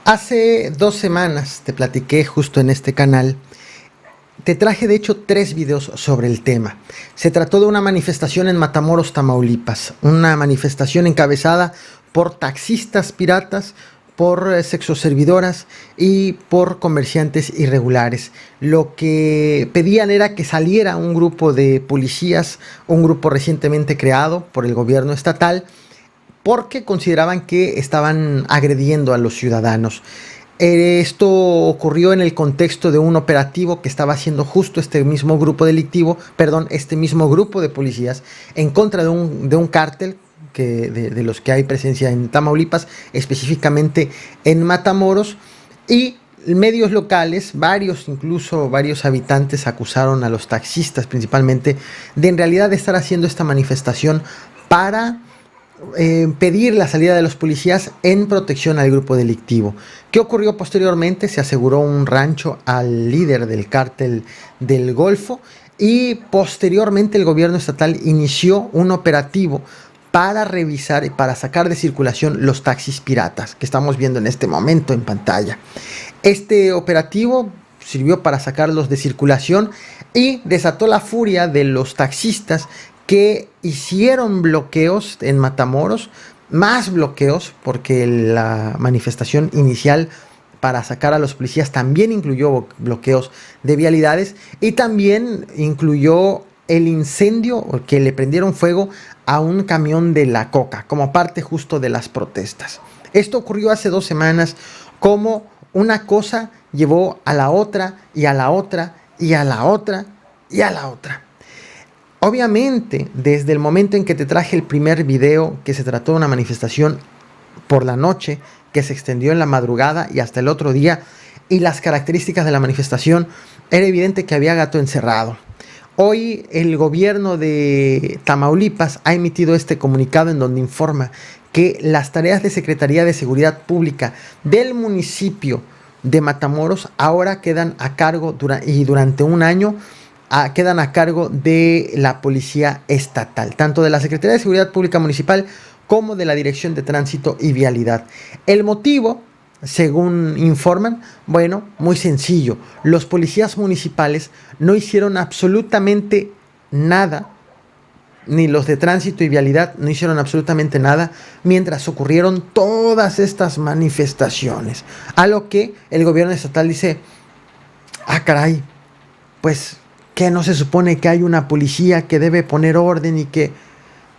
Hace 2 semanas te platiqué justo en este canal. Te traje de hecho 3 videos sobre el tema. Se trató de una manifestación en Matamoros, Tamaulipas. Una manifestación encabezada por taxistas piratas, por sexoservidoras y por comerciantes irregulares. Lo que pedían era que saliera un grupo de policías, un grupo recientemente creado por el gobierno estatal, porque consideraban que estaban agrediendo a los ciudadanos. Esto ocurrió en el contexto de un operativo que estaba haciendo justo este mismo grupo delictivo, perdón, este mismo grupo de policías en contra de un cártel de los que hay presencia en Tamaulipas, específicamente en Matamoros, y medios locales, incluso varios habitantes acusaron a los taxistas principalmente de en realidad estar haciendo esta manifestación para pedir la salida de los policías en protección al grupo delictivo. ¿Qué ocurrió posteriormente? Se aseguró un rancho al líder del cártel del Golfo y posteriormente el gobierno estatal inició un operativo para revisar y para sacar de circulación los taxis piratas que estamos viendo en este momento en pantalla. Este operativo sirvió para sacarlos de circulación y desató la furia de los taxistas que hicieron bloqueos en Matamoros, más bloqueos, porque la manifestación inicial para sacar a los policías también incluyó bloqueos de vialidades y también incluyó el incendio que le prendieron fuego a un camión de la coca como parte justo de las protestas. Esto ocurrió hace 2 semanas, como una cosa llevó a la otra y a la otra y a la otra y a la otra. Obviamente, desde el momento en que te traje el primer video, que se trató de una manifestación por la noche, que se extendió en la madrugada y hasta el otro día, y las características de la manifestación, era evidente que había gato encerrado. Hoy el gobierno de Tamaulipas ha emitido este comunicado en donde informa que las tareas de Secretaría de Seguridad Pública del municipio de Matamoros ahora quedan a cargo durante un año quedan a cargo de la Policía Estatal, tanto de la Secretaría de Seguridad Pública Municipal como de la Dirección de Tránsito y Vialidad. El motivo, según informan, bueno, muy sencillo. Los policías municipales no hicieron absolutamente nada, ni los de Tránsito y Vialidad no hicieron absolutamente nada mientras ocurrieron todas estas manifestaciones. A lo que el gobierno estatal dice, caray, pues que no se supone que hay una policía que debe poner orden y que,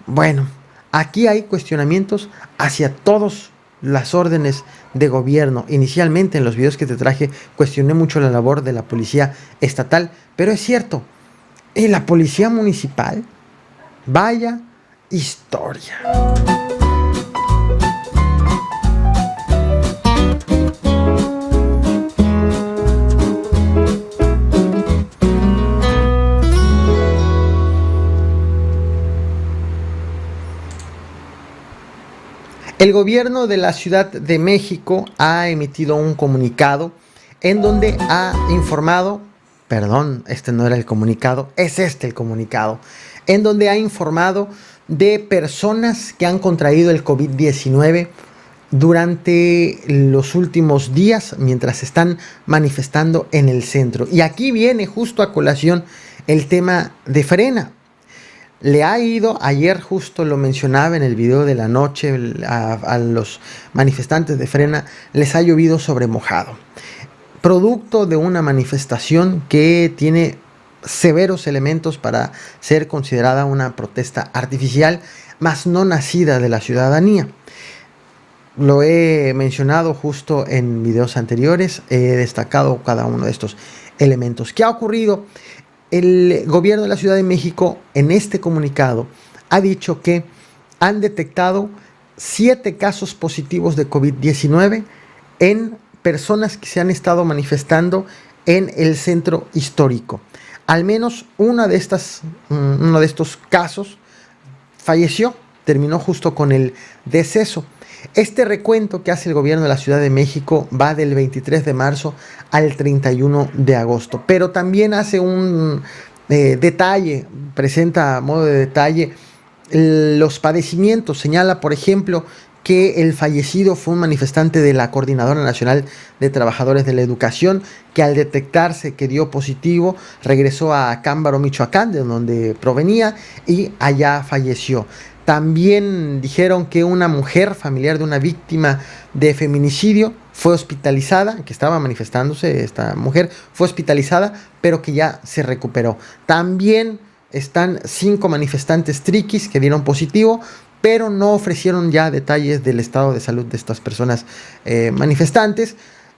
bueno, aquí hay cuestionamientos hacia todas las órdenes de gobierno. Inicialmente en los videos que te traje cuestioné mucho la labor de la policía estatal, pero es cierto, en la policía municipal, vaya historia. El gobierno de la Ciudad de México ha emitido un comunicado en donde ha informado, perdón, este no era el comunicado, es este el comunicado, en donde ha informado de personas que han contraído el COVID-19 durante los últimos días mientras se están manifestando en el centro. Y aquí viene justo a colación el tema de Frena. Le ha ido, ayer justo lo mencionaba en el video de la noche, a los manifestantes de Frena les ha llovido sobre mojado. Producto de una manifestación que tiene severos elementos para ser considerada una protesta artificial, mas no nacida de la ciudadanía. Lo he mencionado justo en videos anteriores, he destacado cada uno de estos elementos. ¿Qué ha ocurrido? El gobierno de la Ciudad de México en este comunicado ha dicho que han detectado 7 casos positivos de COVID-19 en personas que se han estado manifestando en el centro histórico. Al menos uno de estos casos falleció, terminó justo con el deceso. Este recuento que hace el gobierno de la Ciudad de México va del 23 de marzo al 31 de agosto, pero también hace un detalle, presenta a modo de detalle los padecimientos. Señala, por ejemplo, que el fallecido fue un manifestante de la Coordinadora Nacional de Trabajadores de la Educación, que al detectarse que dio positivo, regresó a Cámbaro, Michoacán, de donde provenía, y allá falleció. También dijeron que una mujer familiar de una víctima de feminicidio fue hospitalizada, que estaba manifestándose, esta mujer fue hospitalizada, pero que ya se recuperó. También están 5 manifestantes triquis que dieron positivo, pero no ofrecieron ya detalles del estado de salud de estas personas manifestantes.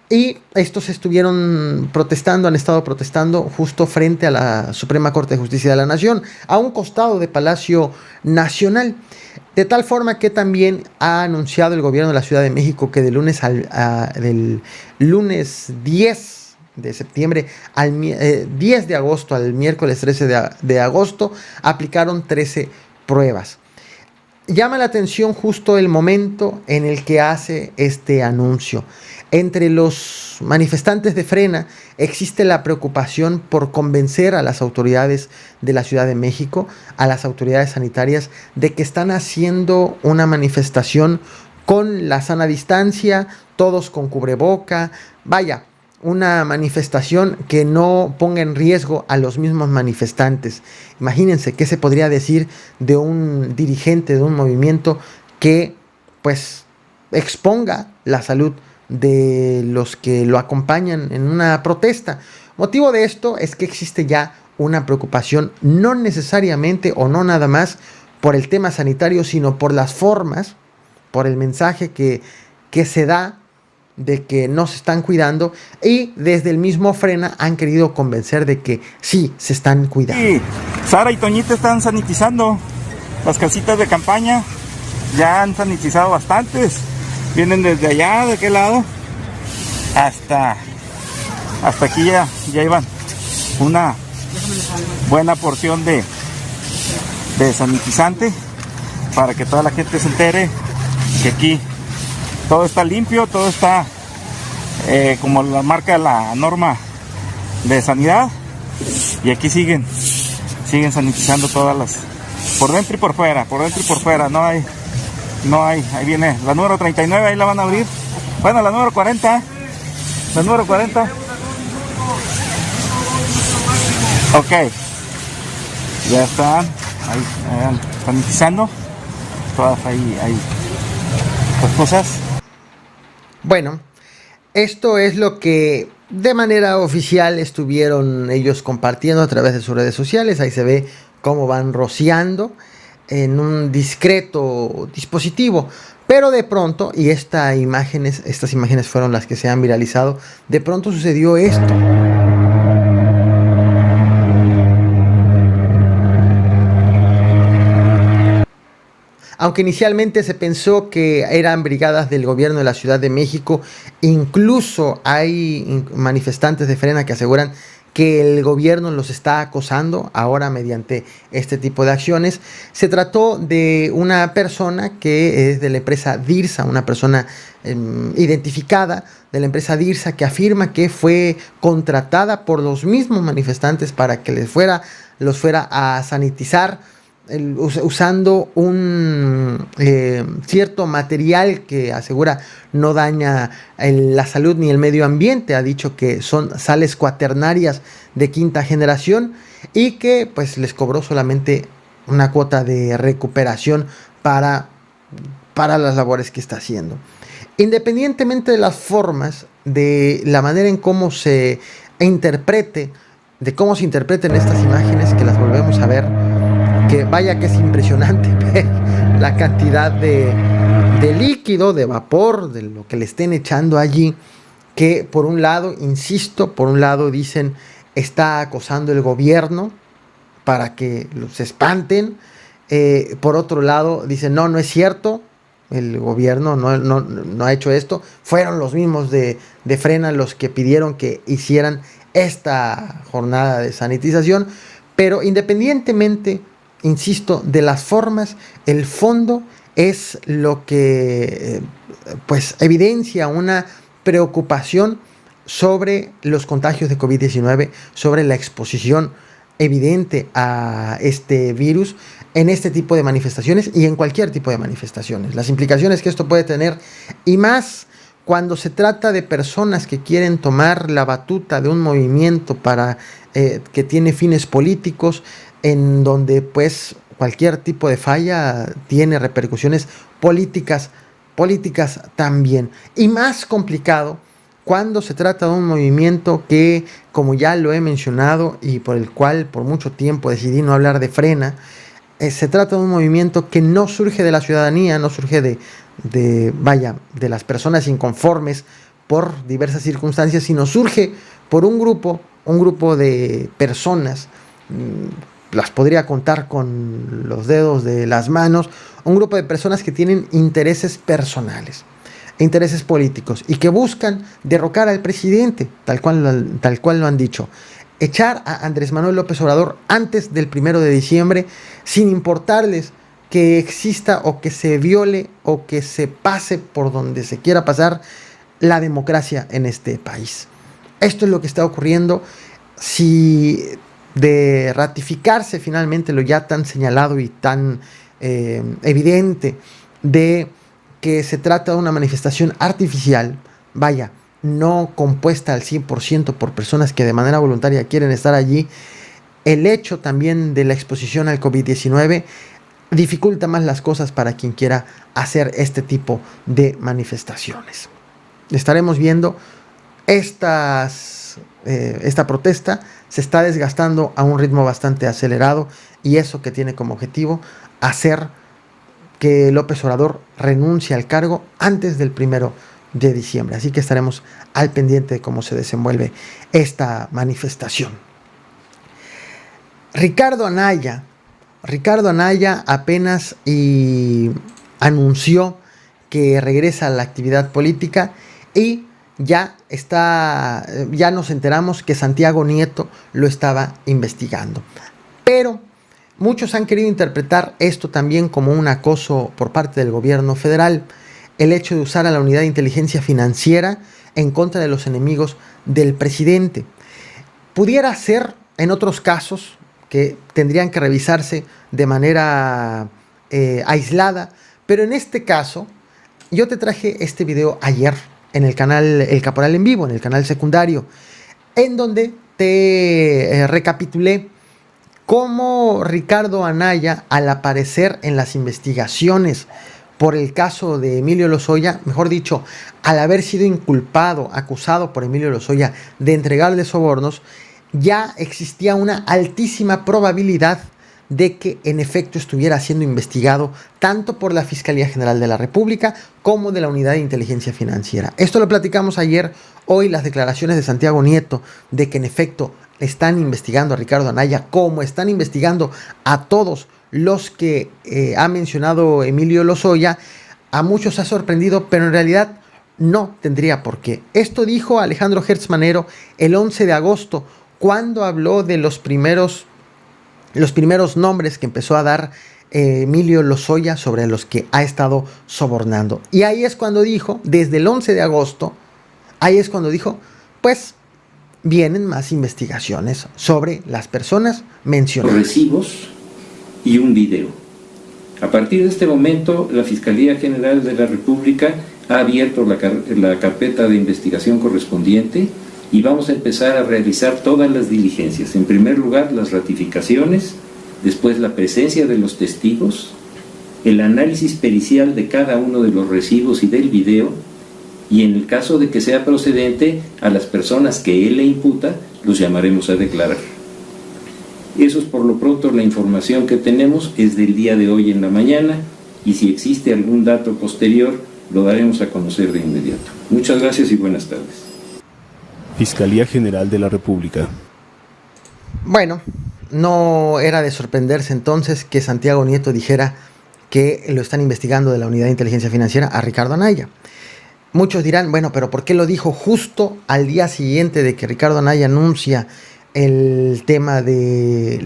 Y estos estuvieron protestando, han estado protestando justo frente a la Suprema Corte de Justicia de la Nación, a un costado de Palacio Nacional. De tal forma que también ha anunciado el gobierno de la Ciudad de México que del lunes 10 de septiembre al 10 de agosto al miércoles 13 de agosto aplicaron 13 pruebas. Llama la atención justo el momento en el que hace este anuncio. Entre los manifestantes de Frena existe la preocupación por convencer a las autoridades de la Ciudad de México, a las autoridades sanitarias, de que están haciendo una manifestación con la sana distancia, todos con cubreboca, vaya, una manifestación que no ponga en riesgo a los mismos manifestantes. Imagínense qué se podría decir de un dirigente de un movimiento que pues exponga la salud de los que lo acompañan en una protesta. Motivo de esto es que existe ya una preocupación, no necesariamente o no nada más por el tema sanitario, sino por las formas, por el mensaje que se da de que no se están cuidando, y desde el mismo Frena han querido convencer de que sí se están cuidando. Sí, Sara y Toñita están sanitizando las casitas de campaña, ya han sanitizado bastantes, vienen desde allá, de aquel lado, hasta aquí ya iban una buena porción de sanitizante para que toda la gente se entere que aquí todo está limpio, todo está como la marca la norma de sanidad, y aquí siguen sanitizando todas las, por dentro y por fuera, no hay, ahí viene la número 39, ahí la van a abrir, bueno, la número 40, ok, ya están ahí sanitizando todas ahí las cosas. Bueno, esto es lo que de manera oficial estuvieron ellos compartiendo a través de sus redes sociales. Ahí se ve cómo van rociando en un discreto dispositivo. Pero de pronto, y estas imágenes fueron las que se han viralizado, de pronto sucedió esto. Aunque inicialmente se pensó que eran brigadas del gobierno de la Ciudad de México, incluso hay manifestantes de Frena que aseguran que el gobierno los está acosando ahora mediante este tipo de acciones. Se trató de una persona que es de la empresa Dirsa, una persona identificada de la empresa Dirsa, que afirma que fue contratada por los mismos manifestantes para que los fuera a sanitizar, usando un cierto material que asegura no daña la salud ni el medio ambiente. Ha dicho que son sales cuaternarias de quinta generación y que pues les cobró solamente una cuota de recuperación para las labores que está haciendo. Independientemente de las formas, de la manera en cómo se interpreten estas imágenes, que las volvemos a ver, que vaya que es impresionante ver la cantidad de líquido, de vapor, de lo que le estén echando allí, que por un lado, insisto, dicen está acosando el gobierno para que los espanten, por otro lado dicen no es cierto, el gobierno no ha hecho esto, fueron los mismos de Frena los que pidieron que hicieran esta jornada de sanitización. Pero independientemente, insisto, de las formas, el fondo es lo que pues evidencia una preocupación sobre los contagios de COVID-19, sobre la exposición evidente a este virus, en este tipo de manifestaciones y en cualquier tipo de manifestaciones. Las implicaciones que esto puede tener, y más cuando se trata de personas que quieren tomar la batuta de un movimiento para que tiene fines políticos, en donde pues cualquier tipo de falla tiene repercusiones políticas también. Y más complicado cuando se trata de un movimiento que, como ya lo he mencionado y por el cual por mucho tiempo decidí no hablar de Frena, se trata de un movimiento que no surge de la ciudadanía, no surge de las personas inconformes por diversas circunstancias, sino surge por un grupo de personas, las podría contar con los dedos de las manos, un grupo de personas que tienen intereses personales, intereses políticos, y que buscan derrocar al presidente, tal cual lo han dicho. Echar a Andrés Manuel López Obrador antes del 1 de diciembre, sin importarles que exista o que se viole o que se pase por donde se quiera pasar la democracia en este país. Esto es lo que está ocurriendo. Si de ratificarse finalmente lo ya tan señalado y tan evidente de que se trata de una manifestación artificial, no compuesta al 100% por personas que de manera voluntaria quieren estar allí, el hecho también de la exposición al COVID-19 dificulta más las cosas para quien quiera hacer este tipo de manifestaciones. Estaremos viendo esta protesta se está desgastando a un ritmo bastante acelerado, y eso que tiene como objetivo hacer que López Obrador renuncie al cargo antes del 1 de diciembre. Así que estaremos al pendiente de cómo se desenvuelve esta manifestación. Ricardo Anaya apenas anunció que regresa a la actividad política, y ya nos enteramos que Santiago Nieto lo estaba investigando. Pero muchos han querido interpretar esto también como un acoso por parte del gobierno federal, el hecho de usar a la unidad de inteligencia financiera en contra de los enemigos del presidente. Pudiera ser en otros casos que tendrían que revisarse de manera aislada, pero en este caso yo te traje este video ayer en el canal El Caporal en Vivo, en el canal secundario, en donde te recapitulé cómo Ricardo Anaya, al aparecer en las investigaciones por el caso de Emilio Lozoya, mejor dicho, al haber sido acusado por Emilio Lozoya de entregarle sobornos, ya existía una altísima probabilidad de que en efecto estuviera siendo investigado tanto por la Fiscalía General de la República como de la Unidad de Inteligencia Financiera. Esto lo platicamos ayer. Hoy las declaraciones de Santiago Nieto de que en efecto están investigando a Ricardo Anaya, como están investigando a todos los que ha mencionado Emilio Lozoya, a muchos ha sorprendido, pero en realidad no tendría por qué. Esto dijo Alejandro Gertz Manero el 11 de agosto, cuando habló de los primeros nombres que empezó a dar Emilio Lozoya sobre los que ha estado sobornando. Y ahí es cuando dijo, desde el 11 de agosto, pues vienen más investigaciones sobre las personas mencionadas. Recibos y un video. A partir de este momento, la Fiscalía General de la República ha abierto la carpeta de investigación correspondiente y vamos a empezar a realizar todas las diligencias. En primer lugar, las ratificaciones, después la presencia de los testigos, el análisis pericial de cada uno de los recibos y del video, y en el caso de que sea procedente, a las personas que él le imputa, los llamaremos a declarar. Eso es por lo pronto la información que tenemos, es del día de hoy en la mañana, y si existe algún dato posterior, lo daremos a conocer de inmediato. Muchas gracias y buenas tardes. Fiscalía General de la República. Bueno, no era de sorprenderse entonces que Santiago Nieto dijera que lo están investigando de la Unidad de Inteligencia Financiera a Ricardo Anaya. Muchos dirán, bueno, pero ¿por qué lo dijo justo al día siguiente de que Ricardo Anaya anuncia el tema de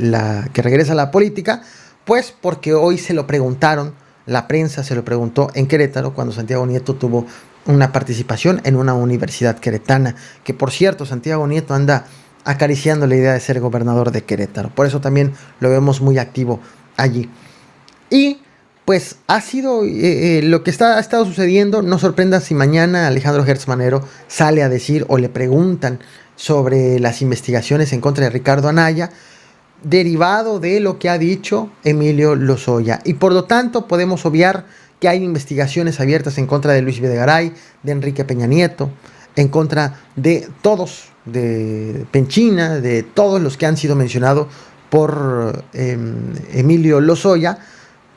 que regresa a la política? Pues porque hoy se lo preguntaron, la prensa se lo preguntó en Querétaro, cuando Santiago Nieto tuvo una participación en una universidad queretana, que por cierto Santiago Nieto anda acariciando la idea de ser gobernador de Querétaro, por eso también lo vemos muy activo allí. Y pues ha sido lo que ha estado sucediendo. No sorprenda si mañana Alejandro Gertz Manero sale a decir o le preguntan sobre las investigaciones en contra de Ricardo Anaya, derivado de lo que ha dicho Emilio Lozoya. Y por lo tanto podemos obviar que hay investigaciones abiertas en contra de Luis Videgaray, de Enrique Peña Nieto, en contra de todos, de Penchina, de todos los que han sido mencionados por Emilio Lozoya,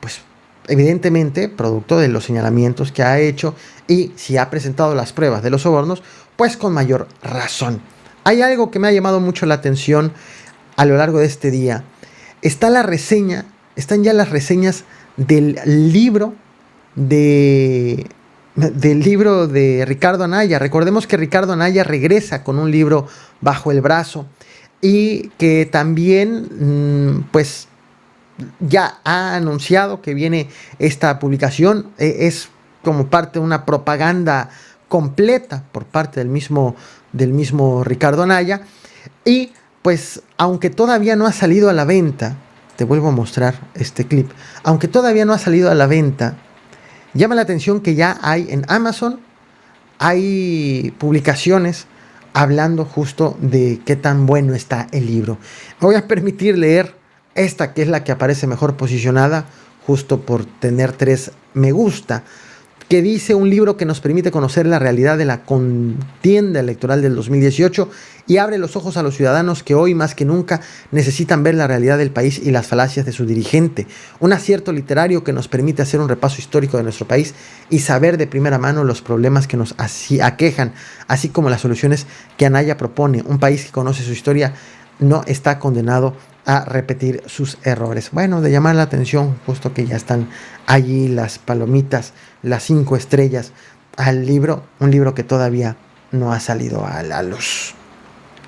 pues evidentemente producto de los señalamientos que ha hecho, y si ha presentado las pruebas de los sobornos, pues con mayor razón. Hay algo que me ha llamado mucho la atención a lo largo de este día. Están ya las reseñas del libro de Ricardo Anaya. Recordemos que Ricardo Anaya regresa con un libro bajo el brazo y que también pues ya ha anunciado que viene esta publicación. Es como parte de una propaganda completa por parte del mismo Ricardo Anaya. Y pues aunque todavía no ha salido a la venta, te vuelvo a mostrar este clip, aunque todavía no ha salido a la venta, llama la atención que ya hay en Amazon, hay publicaciones hablando justo de qué tan bueno está el libro. Me voy a permitir leer esta, que es la que aparece mejor posicionada, justo por tener 3 me gusta, que dice: un libro que nos permite conocer la realidad de la contienda electoral del 2018 y abre los ojos a los ciudadanos que hoy más que nunca necesitan ver la realidad del país y las falacias de su dirigente. Un acierto literario que nos permite hacer un repaso histórico de nuestro país y saber de primera mano los problemas que nos aquejan, así como las soluciones que Anaya propone. Un país que conoce su historia no está condenado a repetir sus errores. Bueno, de llamar la atención justo que ya están allí las palomitas, las 5 estrellas al libro, un libro que todavía no ha salido a la luz.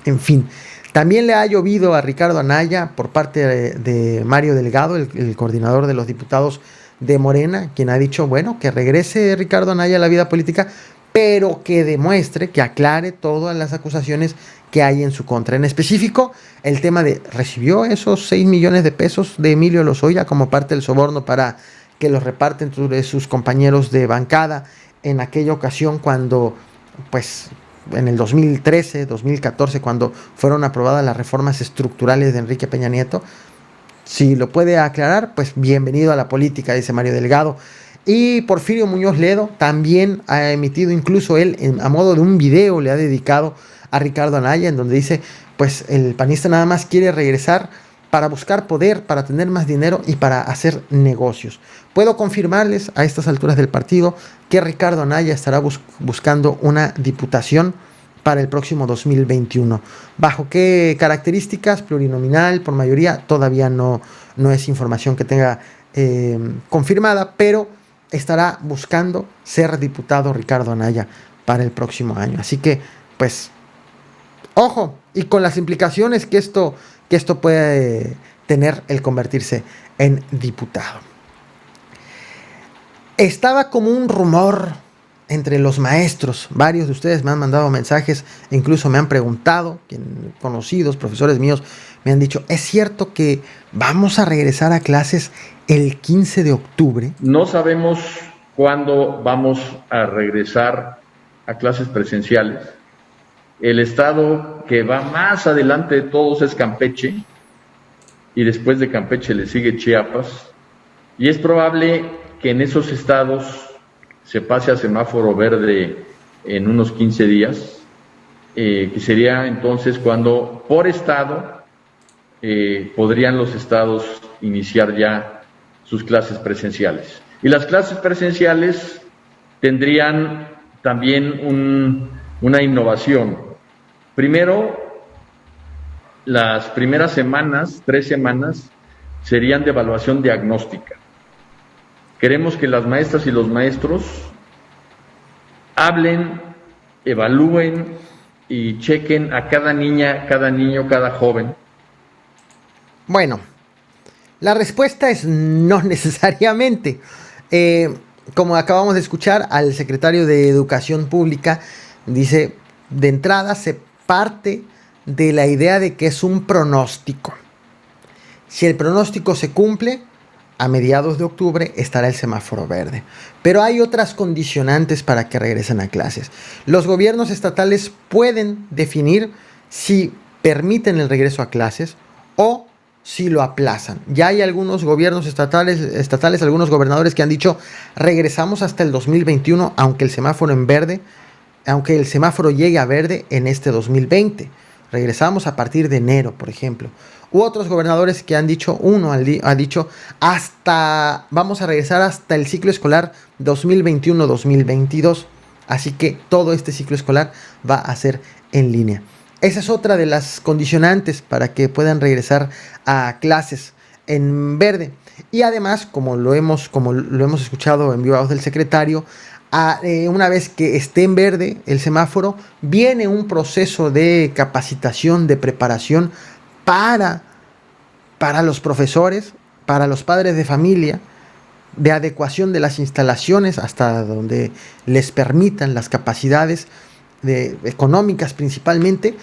En fin, también le ha llovido a Ricardo Anaya por parte de Mario Delgado, el coordinador de los diputados de Morena, quien ha dicho, bueno, que regrese Ricardo Anaya a la vida política, pero que demuestre, que aclare todas las acusaciones que hay en su contra. En específico, el tema de recibió esos 6 millones de pesos de Emilio Lozoya como parte del soborno para que los reparten entre sus compañeros de bancada en aquella ocasión cuando, pues, en el 2013, 2014, cuando fueron aprobadas las reformas estructurales de Enrique Peña Nieto. Si lo puede aclarar, pues bienvenido a la política, dice Mario Delgado. Y Porfirio Muñoz Ledo también ha emitido, incluso él, a modo de un video, le ha dedicado a Ricardo Anaya, en donde dice, pues el panista nada más quiere regresar para buscar poder, para tener más dinero y para hacer negocios. Puedo confirmarles a estas alturas del partido que Ricardo Anaya estará buscando una diputación para el próximo 2021. ¿Bajo qué características? Plurinominal, por mayoría, todavía no es información que tenga confirmada, pero estará buscando ser diputado Ricardo Anaya para el próximo año. Así que, pues, ojo, y con las implicaciones que esto puede tener el convertirse en diputado. Estaba como un rumor entre los maestros. Varios de ustedes me han mandado mensajes, e incluso me han preguntado, conocidos, profesores míos, me han dicho, ¿es cierto que vamos a regresar a clases el 15 de octubre? No sabemos cuándo vamos a regresar a clases presenciales. El estado que va más adelante de todos es Campeche, y después de Campeche le sigue Chiapas, y es probable que en esos estados se pase a semáforo verde en unos 15 días, que sería entonces cuando por estado podrían los estados iniciar ya sus clases presenciales. Y las clases presenciales tendrían también una innovación. Primero, las primeras semanas, 3 semanas, serían de evaluación diagnóstica. Queremos que las maestras y los maestros hablen, evalúen y chequen a cada niña, cada niño, cada joven. Bueno, la respuesta es no necesariamente. Como acabamos de escuchar al secretario de Educación Pública, dice, de entrada se parte de la idea de que es un pronóstico. Si el pronóstico se cumple, a mediados de octubre estará el semáforo verde. Pero hay otras condicionantes para que regresen a clases. Los gobiernos estatales pueden definir si permiten el regreso a clases o si lo aplazan. Ya hay algunos gobiernos estatales, algunos gobernadores que han dicho regresamos hasta el 2021, aunque el semáforo llegue a verde en este 2020. Regresamos a partir de enero, por ejemplo. U otros gobernadores que han dicho, ha dicho vamos a regresar hasta el ciclo escolar 2021-2022. Así que todo este ciclo escolar va a ser en línea. Esa es otra de las condicionantes para que puedan regresar a clases en verde. Y además, como lo hemos escuchado en viva voz del secretario, una vez que esté en verde el semáforo, viene un proceso de capacitación, de preparación para los profesores, para los padres de familia, de adecuación de las instalaciones hasta donde les permitan las capacidades económicas principalmente,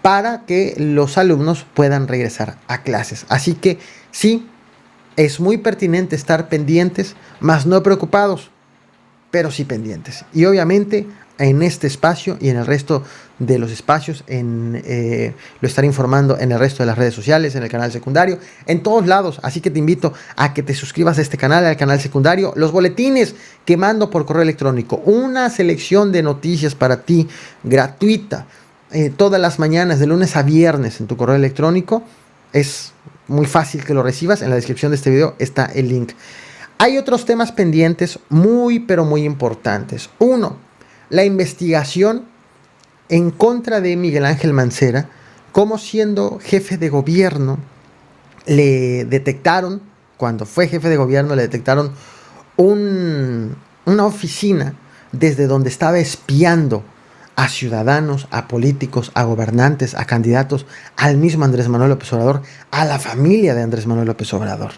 para que los alumnos puedan regresar a clases. Así que sí, es muy pertinente estar pendientes, más no preocupados, pero sí pendientes. Y obviamente en este espacio y en el resto de los espacios, lo estaré informando en el resto de las redes sociales, en el canal secundario, en todos lados. Así que te invito a que te suscribas a este canal, al canal secundario. Los boletines que mando por correo electrónico, una selección de noticias para ti gratuita, todas las mañanas de lunes a viernes en tu correo electrónico. Es muy fácil que lo recibas. En la descripción de este video está el link. Hay otros temas pendientes muy pero muy importantes. Uno, la investigación en contra de Miguel Ángel Mancera, como siendo jefe de gobierno, le detectaron, cuando fue jefe de gobierno, le detectaron una oficina desde donde estaba espiando a ciudadanos, a políticos, a gobernantes, a candidatos, al mismo Andrés Manuel López Obrador, a la familia de Andrés Manuel López Obrador.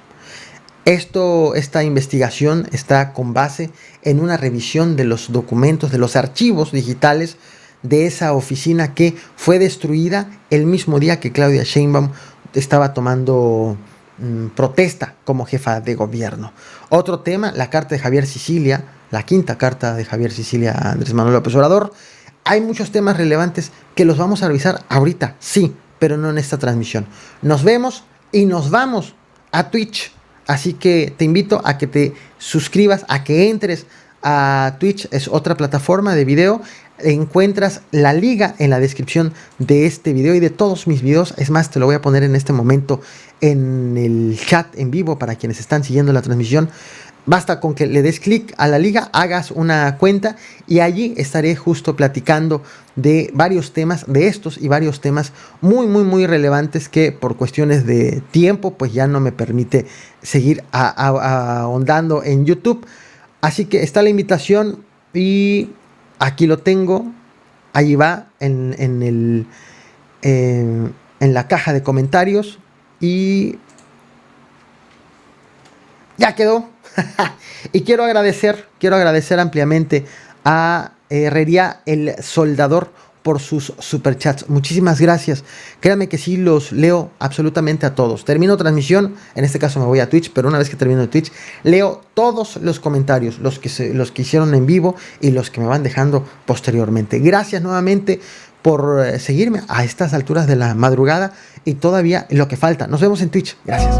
Esta investigación está con base en una revisión de los documentos, de los archivos digitales de esa oficina que fue destruida el mismo día que Claudia Sheinbaum estaba tomando protesta como jefa de gobierno. Otro tema, la carta de Javier Sicilia, la quinta carta de Javier Sicilia a Andrés Manuel López Obrador. Hay muchos temas relevantes que los vamos a revisar ahorita, sí, pero no en esta transmisión. Nos vemos y nos vamos a Twitch. Así que te invito a que te suscribas, a que entres a Twitch. Es otra plataforma de video. Encuentras la liga en la descripción de este video y de todos mis videos. Es más, te lo voy a poner en este momento en el chat en vivo para quienes están siguiendo la transmisión. Basta con que le des clic a la liga, hagas una cuenta y allí estaré justo platicando de varios temas, de estos y varios temas muy, muy, muy relevantes que por cuestiones de tiempo pues ya no me permite seguir ahondando en YouTube. Así que está la invitación y aquí lo tengo, allí va en la caja de comentarios y ya quedó. Y quiero agradecer ampliamente a Herrería el Soldador por sus superchats. Muchísimas gracias. Créanme que sí los leo absolutamente a todos. Termino transmisión, en este caso me voy a Twitch, pero una vez que termino Twitch, leo todos los comentarios, los que hicieron en vivo y los que me van dejando posteriormente. Gracias nuevamente por seguirme a estas alturas de la madrugada y todavía lo que falta. Nos vemos en Twitch. Gracias.